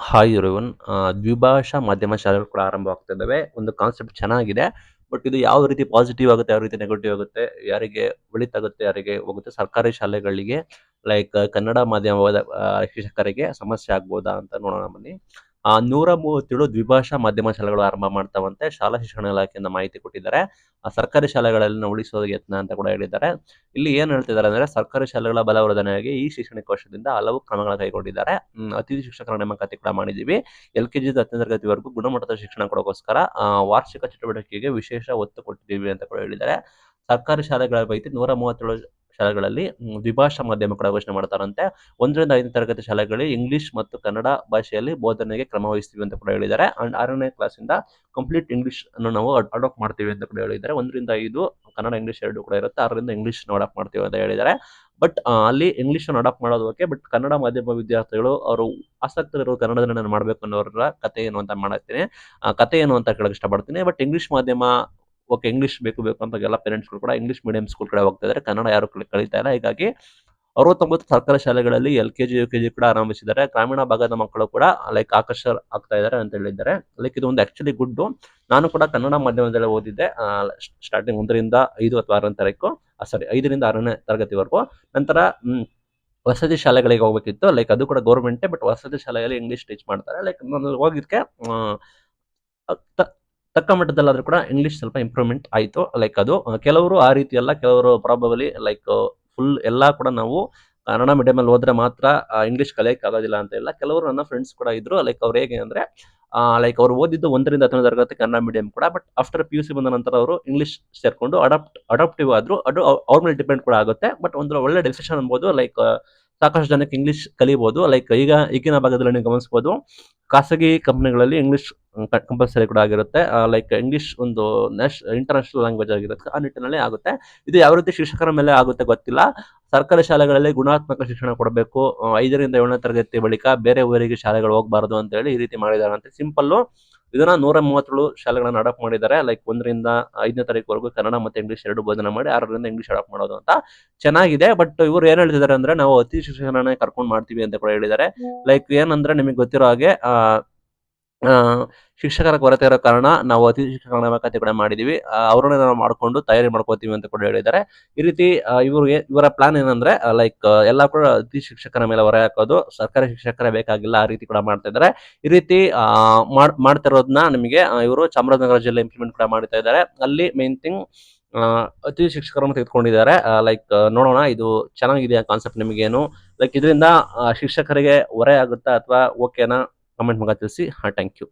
Hi everyone. ದ್ವಿಭಾಷಾ ಮಾಧ್ಯಮ ಶಾಲೆಗಳು ಕೂಡ ಆರಂಭವಾಗ್ತಿದ್ದಾವೆ. ಒಂದು ಕಾನ್ಸೆಪ್ಟ್ ಚೆನ್ನಾಗಿದೆ. ಬಟ್ ಇದು ಯಾವ ರೀತಿ ಪಾಸಿಟಿವ್ ಆಗುತ್ತೆ, ಯಾವ ರೀತಿ ನೆಗೆಟಿವ್ ಆಗುತ್ತೆ, ಯಾರಿಗೆ ಒಳಿತಾಗುತ್ತೆ, ಯಾರಿಗೆ ಹೋಗುತ್ತೆ, ಸರ್ಕಾರಿ ಶಾಲೆಗಳಿಗೆ ಲೈಕ್ ಕನ್ನಡ ಮಾಧ್ಯಮವಾದ ಶಿಕ್ಷಕರಿಗೆ ಸಮಸ್ಯೆ ಆಗ್ಬೋದಾ ಅಂತ ನೋಡೋಣ ಬನ್ನಿ. 137 ದ್ವಿಭಾಷಾ ಮಾಧ್ಯಮ ಶಾಲೆಗಳು ಆರಂಭ ಮಾಡ್ತಾವಂತೆ ಶಾಲಾ ಶಿಕ್ಷಣ ಇಲಾಖೆಯಿಂದ ಮಾಹಿತಿ ಕೊಟ್ಟಿದ್ದಾರೆ. ಸರ್ಕಾರಿ ಶಾಲೆಗಳಲ್ಲಿ ಉಳಿಸುವ ಯತ್ನ ಅಂತ ಕೂಡ ಹೇಳಿದ್ದಾರೆ. ಇಲ್ಲಿ ಏನ್ ಹೇಳ್ತಿದ್ದಾರೆ ಅಂದ್ರೆ ಸರ್ಕಾರಿ ಶಾಲೆಗಳ ಬಲವರ್ಧನೆಯಾಗಿ ಈ ಶೈಕ್ಷಣಿಕ ವರ್ಷದಿಂದ ಹಲವು ಕ್ರಮಗಳ ಕೈಗೊಂಡಿದ್ದಾರೆ. ಅತಿಥಿ ಶಿಕ್ಷಕರ ನೇಮಕಾತಿ ಕೂಡ ಮಾಡಿದ್ದೀವಿ. LKG 10ನೇ ತರಗತಿವರೆಗೂ ಗುಣಮಟ್ಟದ ಶಿಕ್ಷಣ ಕೊಡೋಕ್ಕೋಸ್ಕರ ವಾರ್ಷಿಕ ಚಟುವಟಿಕೆಗೆ ವಿಶೇಷ ಒತ್ತು ಕೊಟ್ಟಿದ್ದೀವಿ ಅಂತ ಕೂಡ ಹೇಳಿದ್ದಾರೆ. ಸರ್ಕಾರಿ ಶಾಲೆಗಳ ಪೈಕಿ 137 ಶಾಲೆಗಳಲ್ಲಿ ದ್ವಿಭಾಷಾ ಮಾಧ್ಯಮ ಕೂಡ ಘೋಷಣೆ ಮಾಡ್ತಾರಂತೆ. 1ರಿಂದ 5ನೇ ತರಗತಿ ಶಾಲೆಗಳಲ್ಲಿ ಇಂಗ್ಲಿಷ್ ಮತ್ತು ಕನ್ನಡ ಭಾಷೆಯಲ್ಲಿ ಬೋಧನೆಗೆ ಕ್ರಮ ವಹಿಸ್ತೀವಿ ಅಂತ ಕೂಡ ಹೇಳಿದ್ದಾರೆ. ಅಂಡ್ 6ನೇ ಕ್ಲಾಸಿಂದ ಕಂಪ್ಲೀಟ್ ಇಂಗ್ಲಿಷ್ ಅನ್ನು ನಾವು ಅಡಾಪ್ಟ್ ಮಾಡ್ತೀವಿ ಅಂತ ಕೂಡ ಹೇಳಿದ್ದಾರೆ. 1ರಿಂದ 5 ಕನ್ನಡ ಇಂಗ್ಲಿಷ್ ಎರಡು ಕೂಡ ಇರುತ್ತೆ. 6ರಿಂದ ಇಂಗ್ಲಿಷ್ ಅಡಾಪ್ಟ್ ಮಾಡ್ತೀವಿ ಅಂತ ಹೇಳಿದ್ದಾರೆ. ಬಟ್ ಅಲ್ಲಿ ಇಂಗ್ಲಿಷ್ ಅಡಾಪ್ಟ್ ಮಾಡೋದು ಓಕೆ. ಬಟ್ ಕನ್ನಡ ಮಾಧ್ಯಮ ವಿದ್ಯಾರ್ಥಿಗಳು ಅವರು ಆಸಕ್ತರು ಕನ್ನಡದಲ್ಲಿ ನಾನು ಮಾಡಬೇಕು ಅನ್ನೋರ ಕತೆ ಏನು ಅಂತ ಮಾಡತ್ತೀನಿ. ಕತೆ ಏನು ಅಂತ ಕೇಳಕ್ ಇಷ್ಟಪಡ್ತೀನಿ. ಬಟ್ ಇಂಗ್ಲಿಷ್ ಮಾಧ್ಯಮ ಓಕೆ, ಇಂಗ್ಲಿಷ್ ಬೇಕು ಅಂತ ಎಲ್ಲ ಪೇರೆಂಟ್ಸ್ಗಳು ಕೂಡ ಇಂಗ್ಲಿಷ್ ಮೀಡಿಯಂ ಸ್ಕೂಲ್ ಕಡೆ ಹೋಗ್ತಾ ಇದ್ದಾರೆ. ಕನ್ನಡ ಯಾರು ಕಲಿತಾ ಇಲ್ಲ. ಹೀಗಾಗಿ 69 ಸರ್ಕಾರಿ ಶಾಲೆಗಳಲ್ಲಿ LKG, UKG ಕೂಡ ಆರಂಭಿಸಿದ್ದಾರೆ. ಗ್ರಾಮೀಣ ಭಾಗದ ಮಕ್ಕಳು ಕೂಡ ಲೈಕ್ ಆಕರ್ಷ ಆಗ್ತಾ ಇದ್ದಾರೆ ಅಂತ ಹೇಳಿದ್ದಾರೆ. ಲೈಕ್ ಇದು ಒಂದು ಆಕ್ಚುಲಿ ಗುಡ್. ನಾನು ಕೂಡ ಕನ್ನಡ ಮಾಧ್ಯಮದಲ್ಲಿ ಓದಿದ್ದೆ. ಸ್ಟಾರ್ಟಿಂಗ್ 1ರಿಂದ 5 ಅಥವಾ 6ನೇ ತಾರೀಕು 5ರಿಂದ 6ನೇ ತರಗತಿವರೆಗೂ. ನಂತರ ವಸತಿ ಶಾಲೆಗಳಿಗೆ ಹೋಗ್ಬೇಕಿತ್ತು. ಲೈಕ್ ಅದು ಕೂಡ ಗೌರ್ಮೆಂಟೇ. ಬಟ್ ವಸತಿ ಶಾಲೆಯಲ್ಲಿ ಇಂಗ್ಲಿಷ್ ಟೀಚ್ ಮಾಡ್ತಾರೆ. ಲೈಕ್ ನಾನು ಹೋಗಿದ್ಕೆ ತಕ್ಕ ಮಟ್ಟದಲ್ಲಾದ್ರೂ ಕೂಡ ಇಂಗ್ಲಿಷ್ ಸ್ವಲ್ಪ ಇಂಪ್ರೂವ್ಮೆಂಟ್ ಆಯಿತು. ಲೈಕ್ ಅದು ಕೆಲವರು ಆ ರೀತಿ ಅಲ್ಲ. ಕೆಲವರು ಪ್ರಾಬಬಲಿ ಲೈಕ್ ಫುಲ್ ಎಲ್ಲ ಕೂಡ ನಾವು ಕನ್ನಡ ಮೀಡಿಯಮಲ್ಲಿ ಹೋದ್ರೆ ಮಾತ್ರ ಇಂಗ್ಲಿಷ್ ಕಲಿಯಕ್ಕೆ ಆಗೋದಿಲ್ಲ ಅಂತ ಇಲ್ಲ. ಕೆಲವರು ನನ್ನ ಫ್ರೆಂಡ್ಸ್ ಕೂಡ ಇದ್ರು. ಲೈಕ್ ಅವ್ರು ಹೇಗೆ ಅಂದ್ರೆ ಲೈಕ್ ಅವ್ರು ಓದಿದ್ದು 1ರಿಂದ 10ನೇ ತರಗತಿ ಕನ್ನಡ ಮೀಡಿಯಂ ಕೂಡ. ಬಟ್ ಆಫ್ಟರ್ PUC ಬಂದ ನಂತರ ಅವರು ಇಂಗ್ಲಿಷ್ ಸೇರ್ಕೊಂಡು ಅಡಾಪ್ಟಿವ್ ಆದ್ರು. ಅದು ಅವ್ರ ಮೇಲೆ ಡಿಪೆಂಡ್ ಕೂಡ ಆಗುತ್ತೆ. ಬಟ್ ಒಂದು ಒಳ್ಳೆ ಡೆಸಿಷನ್ ಅನ್ಬೋದು. ಲೈಕ್ ಸಾಕಷ್ಟು ಜನಕ್ಕೆ ಇಂಗ್ಲಿಷ್ ಕಲಿಬಹುದು. ಲೈಕ್ ಈಗಿನ ಭಾಗದಲ್ಲಿ ನೀವು ಗಮನಿಸಬಹುದು, ಖಾಸಗಿ ಕಂಪನಿಗಳಲ್ಲಿ ಇಂಗ್ಲಿಷ್ ಕಂಪಲ್ಸರಿ ಕೂಡ ಆಗಿರುತ್ತೆ. ಲೈಕ್ ಇಂಗ್ಲಿಷ್ ಒಂದು ಇಂಟರ್ನ್ಯಾಷನಲ್ ಲ್ಯಾಂಗ್ವೇಜ್ ಆಗಿರುತ್ತೆ. ಆ ನಿಟ್ಟಿನಲ್ಲಿ ಆಗುತ್ತೆ. ಇದು ಯಾವ ರೀತಿ ಶಿಕ್ಷಕರ ಮೇಲೆ ಆಗುತ್ತೆ ಗೊತ್ತಿಲ್ಲ. ಸರ್ಕಾರಿ ಶಾಲೆಗಳಲ್ಲಿ ಗುಣಾತ್ಮಕ ಶಿಕ್ಷಣ ಕೊಡಬೇಕು. 5ರಿಂದ 7ನೇ ತರಗತಿ ಬಳಿಕ ಬೇರೆ ಊರಿಗೆ ಶಾಲೆಗಳು ಹೋಗಬಾರದು ಅಂತ ಹೇಳಿ ಈ ರೀತಿ ಮಾಡಿದಾರಂತೆ. ಸಿಂಪಲ್ಲು ಇದನ್ನ 137 ಶಾಲೆಗಳನ್ನ ಅಡಾಪ್ಟ್ ಮಾಡಿದ್ದಾರೆ. ಲೈಕ್ 1ರಿಂದ 5ನೇ ತಾರೀಕುವರೆಗೂ ಕನ್ನಡ ಮತ್ತೆ ಇಂಗ್ಲಿಷ್ ಎರಡು ಬೋಧನೆ ಮಾಡಿ 6ರಿಂದ ಇಂಗ್ಲಿಷ್ ಅಡಾಪ್ಟ್ ಮಾಡೋದು ಅಂತ ಚೆನ್ನಾಗಿದೆ. ಬಟ್ ಇವರು ಏನ್ ಹೇಳ್ತಿದ್ದಾರೆ ಅಂದ್ರೆ ನಾವು ಅತಿಥಿ ಶಿಕ್ಷಕರನ್ನೇ ಕರ್ಕೊಂಡು ಮಾಡ್ತೀವಿ ಅಂತ ಕೂಡ ಹೇಳಿದ್ದಾರೆ. ಲೈಕ್ ಏನಂದ್ರೆ ನಿಮಗೆ ಗೊತ್ತಿರೋ ಹಾಗೆ ಶಿಕ್ಷಕರ ಕೊರತೆ ಇರೋ ಕಾರಣ ನಾವು ಅತಿಥಿ ಶಿಕ್ಷಕರ ನೇಮಕಾತಿ ಕೂಡ ಮಾಡಿದೀವಿ. ಅವ್ರನ್ನೇ ನಾವು ಮಾಡ್ಕೊಂಡು ತಯಾರಿ ಮಾಡ್ಕೋತೀವಿ ಅಂತ ಕೂಡ ಹೇಳಿದ್ದಾರೆ. ಈ ರೀತಿ ಇವರ ಪ್ಲಾನ್ ಏನಂದ್ರೆ ಲೈಕ್ ಎಲ್ಲ ಕೂಡ ಅತಿಥಿ ಶಿಕ್ಷಕರ ಮೇಲೆ ಹೊರೆ ಹಾಕೋದು. ಸರ್ಕಾರಿ ಶಿಕ್ಷಕರೇ ಬೇಕಾಗಿಲ್ಲ, ಆ ರೀತಿ ಕೂಡ ಮಾಡ್ತಾ ಇದ್ದಾರೆ. ಈ ರೀತಿ ಮಾಡ್ತಿರೋದನ್ನ ನಿಮಗೆ ಇವರು ಚಾಮರಾಜನಗರ ಜಿಲ್ಲೆ ಇಂಪ್ಲಿಮೆಂಟ್ ಕೂಡ ಮಾಡ್ತಾ ಇದ್ದಾರೆ. ಅಲ್ಲಿ ಮೇನ್ ಥಿಂಗ್ ಅತಿಥಿ ಶಿಕ್ಷಕರನ್ನು ತೆಗೆದುಕೊಂಡಿದ್ದಾರೆ. ಲೈಕ್ ನೋಡೋಣ ಇದು ಚೆನ್ನಾಗಿದೆ ಕಾನ್ಸೆಪ್ಟ್ ನಿಮಗೇನು. ಲೈಕ್ ಇದರಿಂದ ಶಿಕ್ಷಕರಿಗೆ ಹೊರೆ ಆಗುತ್ತಾ ಅಥವಾ ಓಕೆನಾ? ಕಮೆಂಟ್ ಮೂಲಕ ತಿಳಿಸಿ. Thank you.